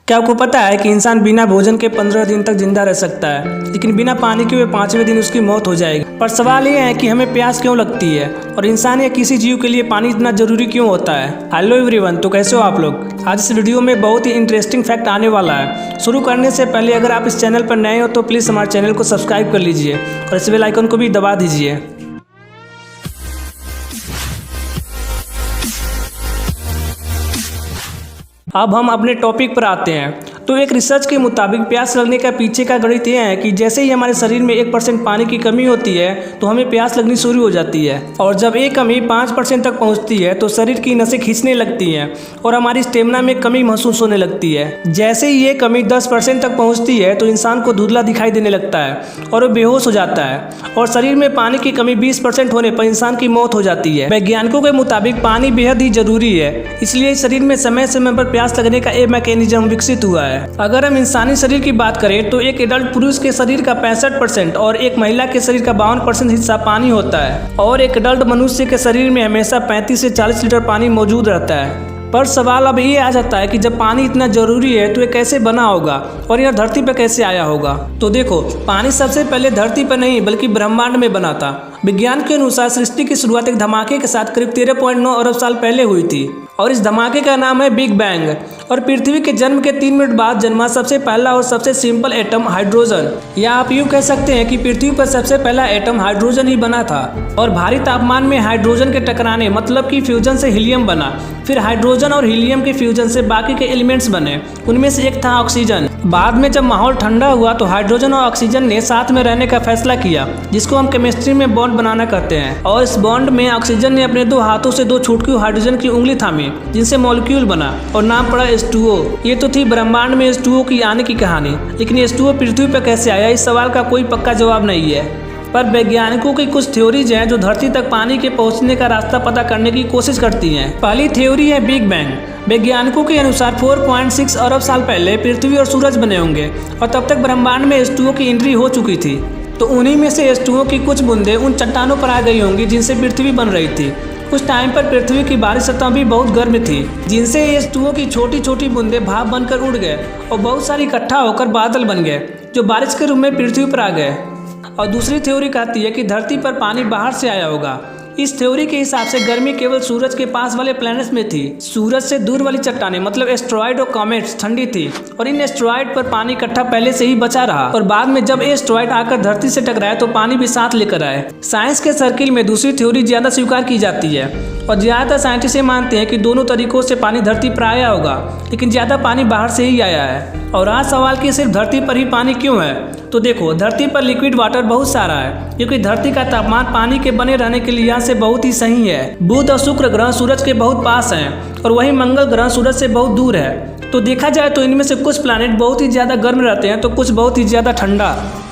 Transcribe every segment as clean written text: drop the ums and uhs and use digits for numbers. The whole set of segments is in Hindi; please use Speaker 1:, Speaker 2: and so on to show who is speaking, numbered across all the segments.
Speaker 1: क्या आपको पता है कि इंसान बिना भोजन के 15 दिन तक जिंदा रह सकता है, लेकिन बिना पानी के हुए 5वें दिन उसकी मौत हो जाएगी। पर सवाल ये है कि हमें प्यास क्यों लगती है और इंसान या किसी जीव के लिए पानी इतना जरूरी क्यों होता है। हेलो एवरीवन, तो कैसे हो आप लोग। आज इस वीडियो में बहुत ही इंटरेस्टिंग फैक्ट आने वाला है। शुरू करने से पहले अगर आप इस चैनल पर नए हो तो प्लीज़ हमारे चैनल को सब्सक्राइब कर लीजिए और इस बेल आइकन को भी दबा दीजिए। अब हम अपने टॉपिक पर आते हैं। तो एक रिसर्च के मुताबिक प्यास लगने का पीछे का गणित यह है कि जैसे ही हमारे शरीर में 1% पानी की कमी होती है तो हमें प्यास लगनी शुरू हो जाती है, और जब ये कमी 5% तक पहुंचती है तो शरीर की नसें खींचने लगती हैं और हमारी स्टेमिना में कमी महसूस होने लगती है। जैसे ही ये कमी 10% तक पहुँचती है तो इंसान को धुंधला दिखाई देने लगता है और वो बेहोश हो जाता है, और शरीर में पानी की कमी 20% होने पर इंसान की मौत हो जाती है। वैज्ञानिकों के मुताबिक पानी बेहद ही जरूरी है, इसलिए शरीर में समय समय पर प्यास लगने का एक मैकेनिज्म विकसित हुआ है। अगर हम इंसानी शरीर की बात करें तो एक एडल्ट पुरुष के शरीर का 65% और एक महिला के शरीर का 52% हिस्सा पानी होता है, और एक एडल्ट मनुष्य के शरीर में हमेशा 35 से 40 लीटर पानी मौजूद रहता है। पर सवाल अब ये आ जाता है कि जब पानी इतना जरूरी है तो ये कैसे बना होगा और यह धरती पर कैसे आया होगा। तो देखो, पानी सबसे पहले धरती पर नहीं बल्कि ब्रह्मांड में बना था। विज्ञान के अनुसार सृष्टि की शुरुआत एक धमाके के साथ करीब 13.9 अरब साल पहले हुई थी, और इस धमाके का नाम है बिग बैंग। और पृथ्वी के जन्म के 3 मिनट बाद जन्मा सबसे पहला और सबसे सिंपल एटम हाइड्रोजन, या आप यूँ कह सकते हैं कि पृथ्वी पर सबसे पहला एटम हाइड्रोजन ही बना था। और भारी तापमान में हाइड्रोजन के टकराने मतलब कि फ्यूजन से हीलियम बना, फिर हाइड्रोजन और हीलियम के फ्यूजन से बाकी के एलिमेंट्स बने। उनमें से एक था ऑक्सीजन। बाद में जब माहौल ठंडा हुआ तो हाइड्रोजन और ऑक्सीजन ने साथ में रहने का फैसला किया, जिसको हम केमिस्ट्री में बॉन्ड बनाना कहते हैं। और इस बॉन्ड में ऑक्सीजन ने अपने 2 हाथों से 2 छुटकी हाइड्रोजन की उंगली थामी, जिनसे मॉलिक्यूल बना और नाम पड़ा H2O। ये तो थी ब्रह्मांड में H2O की आने की कहानी, लेकिन H2O पृथ्वी पर कैसे आया, इस सवाल का कोई पक्का जवाब नहीं है। पर वैज्ञानिकों की कुछ थ्योरीज हैं जो धरती तक पानी के पहुंचने का रास्ता पता करने की कोशिश करती हैं। पहली थ्योरी है बिग बैंग। वैज्ञानिकों के अनुसार 4.6 अरब साल पहले पृथ्वी और सूरज बने होंगे, और तब तक ब्रह्मांड में H2O की एंट्री हो चुकी थी। तो उन्हीं में से H2O की कुछ बूंदें उन चट्टानों पर आ गई होंगी जिनसे पृथ्वी बन रही थी। उस टाइम पर पृथ्वी की बाहरी सतह भी बहुत गर्म थी, जिनसे H2O की छोटी छोटी बूंदें भाप बनकर उड़ गए और बहुत सारी इकट्ठा होकर बादल बन गए, जो बारिश के रूप में पृथ्वी पर आ गए। और दूसरी थ्योरी कहती है कि धरती पर पानी बाहर से आया होगा। इस थ्योरी के हिसाब से गर्मी केवल सूरज के पास वाले प्लैनेट्स में थी। सूरज से दूर वाली चट्टानें मतलब एस्टेरॉयड और कॉमेट्स ठंडी थी, और इन एस्टेरॉयड पर पानी इकट्ठा पहले से ही बचा रहा, और बाद में जब एस्टेरॉयड आकर धरती से टकराए तो पानी भी साथ लेकर आए। साइंस के सर्किल में दूसरी थ्योरी ज्यादा स्वीकार की जाती है, और ज्यादातर साइंटिस्ट मानते हैं कि दोनों तरीकों से पानी धरती पर आया होगा, लेकिन ज्यादा पानी बाहर से ही आया है। और आज सवाल कि सिर्फ धरती पर ही पानी क्यों है। तो देखो, धरती पर लिक्विड वाटर बहुत सारा है, क्योंकि धरती का तापमान पानी के बने रहने के लिहाज से बहुत ही सही है। बुध और शुक्र ग्रह सूरज के बहुत पास हैं, और वहीं मंगल ग्रह सूरज से बहुत दूर है। तो देखा जाए तो इनमें से कुछ प्लैनेट बहुत ही ज़्यादा गर्म रहते हैं तो कुछ बहुत ही ज़्यादा ठंडा।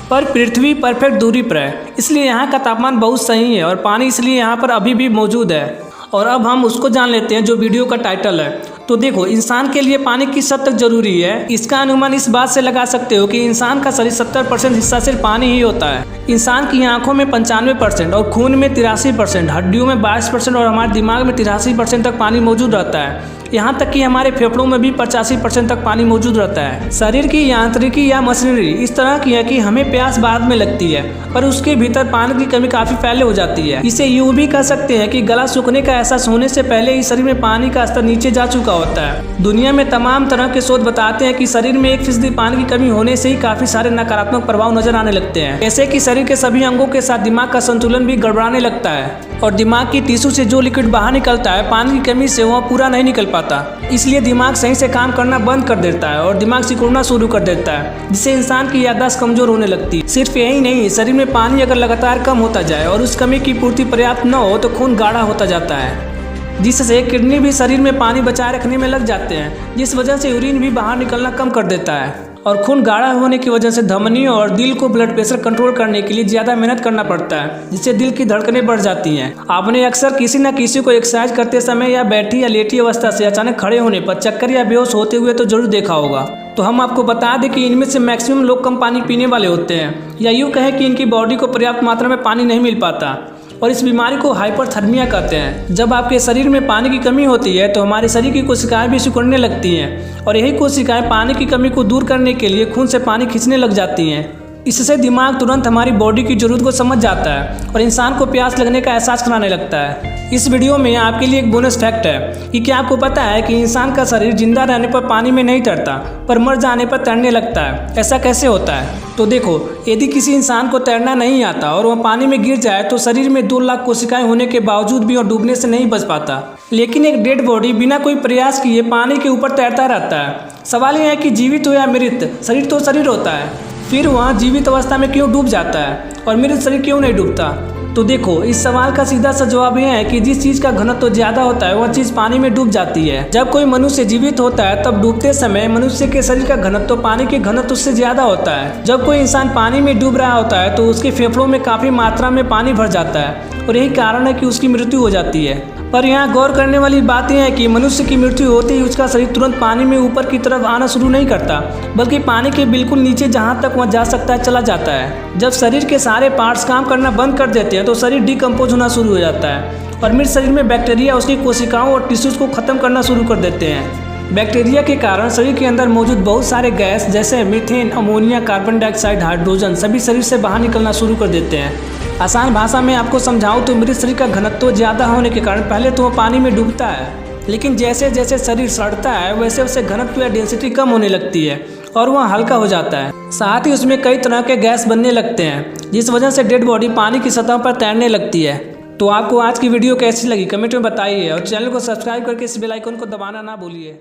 Speaker 1: पर पृथ्वी परफेक्ट दूरी पर है, इसलिए यहाँ का तापमान बहुत सही है, और पानी इसलिए यहाँ पर अभी भी मौजूद है। और अब हम उसको जान लेते हैं जो वीडियो का टाइटल है। तो देखो, इंसान के लिए पानी किस हद तक जरूरी है, इसका अनुमान इस बात से लगा सकते हो कि इंसान का शरीर 70% हिस्सा सिर्फ पानी ही होता है। इंसान की आंखों में 95% और खून में 83%, हड्डियों में 22% और हमारे दिमाग में 83% तक पानी मौजूद रहता है। यहाँ तक कि हमारे फेफड़ों में भी 85% तक पानी मौजूद रहता है। शरीर की यांत्रिकी या मशीनरी इस तरह की है कि हमें प्यास बाद में लगती है, पर उसके भीतर पानी की कमी काफी पहले हो जाती है। इसे यूं भी कह सकते हैं कि गला सूखने का एहसास होने से पहले ही शरीर में पानी का स्तर नीचे जा चुका होता है। दुनिया में तमाम तरह के शोध बताते हैं कि शरीर में 1% पानी की कमी होने से ही काफी सारे नकारात्मक प्रभाव नजर आने लगते हैं, जैसे कि शरीर के सभी अंगों के साथ दिमाग का संतुलन भी गड़बड़ाने लगता है, और दिमाग की टिश्यू से जो लिक्विड बाहर निकलता है पानी की कमी से वह पूरा नहीं निकल पाता, इसलिए दिमाग सही से काम करना बंद कर देता है और दिमाग सिकुड़ना शुरू कर देता है, जिससे इंसान की याददाश्त कमजोर होने लगती है। सिर्फ यही नहीं, शरीर में पानी अगर लगातार कम होता जाए और उस कमी की पूर्ति पर्याप्त न हो तो खून गाढ़ा होता जाता है, जिससे किडनी भी शरीर में पानी बचाए रखने में लग जाते हैं, जिस वजह से यूरिन भी बाहर निकलना कम कर देता है। और खून गाढ़ा होने की वजह से धमनियों और दिल को ब्लड प्रेशर कंट्रोल करने के लिए ज़्यादा मेहनत करना पड़ता है, जिससे दिल की धड़कनें बढ़ जाती हैं। आपने अक्सर किसी न किसी को एक्सरसाइज करते समय या बैठी या लेटी अवस्था से अचानक खड़े होने पर चक्कर या बेहोश होते हुए तो जरूर देखा होगा। तो हम आपको बता दें कि इनमें से मैक्सिमम लोग कम पानी पीने वाले होते हैं, या यूँ कहें कि इनकी बॉडी को पर्याप्त मात्रा में पानी नहीं मिल पाता। और इस बीमारी को हाइपरथर्मिया कहते हैं। जब आपके शरीर में पानी की कमी होती है तो हमारे शरीर की कोशिकाएं भी सिकुड़ने लगती हैं और यही कोशिकाएं पानी की कमी को दूर करने के लिए खून से पानी खींचने लग जाती हैं। इससे दिमाग तुरंत हमारी बॉडी की ज़रूरत को समझ जाता है और इंसान को प्यास लगने का एहसास कराने लगता है। इस वीडियो में आपके लिए एक बोनस फैक्ट है कि क्या आपको पता है कि इंसान का शरीर जिंदा रहने पर पानी में नहीं तैरता पर मर जाने पर तैरने लगता है। ऐसा कैसे होता है? तो देखो, यदि किसी इंसान को तैरना नहीं आता और वह पानी में गिर जाए तो शरीर में 2 लाख कोशिकाएं होने के बावजूद भी और डूबने से नहीं बच पाता। लेकिन एक डेड बॉडी बिना कोई प्रयास किए पानी के ऊपर तैरता रहता है। सवाल यह है कि जीवित हो या मृत, शरीर तो शरीर होता है, फिर वह जीवित अवस्था में क्यों डूब जाता है और मृत शरीर क्यों नहीं डूबता? तो देखो, इस सवाल का सीधा सा जवाब यह है कि जिस चीज़ का घनत्व तो ज़्यादा होता है वह चीज़ पानी में डूब जाती है। जब कोई मनुष्य जीवित होता है तब डूबते समय मनुष्य के शरीर का घनत्व तो पानी के घनत्व से ज़्यादा होता है। जब कोई इंसान पानी में डूब रहा होता है तो उसके फेफड़ों में काफ़ी मात्रा में पानी भर जाता है और यही कारण है कि उसकी मृत्यु हो जाती है। पर यहाँ गौर करने वाली बात यह है कि मनुष्य की मृत्यु होते ही उसका शरीर तुरंत पानी में ऊपर की तरफ आना शुरू नहीं करता, बल्कि पानी के बिल्कुल नीचे जहाँ तक वह जा सकता है चला जाता है। जब शरीर के सारे पार्ट्स काम करना बंद कर देते हैं तो शरीर डिकम्पोज होना शुरू हो जाता है और मृत शरीर में बैक्टीरिया उसकी कोशिकाओं और टिश्यूज को खत्म करना शुरू कर देते हैं। बैक्टीरिया के कारण शरीर के अंदर मौजूद बहुत सारे गैस जैसे methane, ammonia, carbon dioxide, hydrogen सभी शरीर से बाहर निकलना शुरू कर देते हैं। आसान भाषा में आपको समझाऊं तो मृत शरीर का घनत्व ज़्यादा होने के कारण पहले तो वह पानी में डूबता है, लेकिन जैसे जैसे शरीर सड़ता है वैसे वैसे घनत्व या डेंसिटी कम होने लगती है और वह हल्का हो जाता है। साथ ही उसमें कई तरह के गैस बनने लगते हैं जिस वजह से डेड बॉडी पानी की सतह पर तैरने लगती है। तो आपको आज की वीडियो कैसी लगी कमेंट में बताइए और चैनल को सब्सक्राइब करके इस बेल आइकन को दबाना ना भूलिए।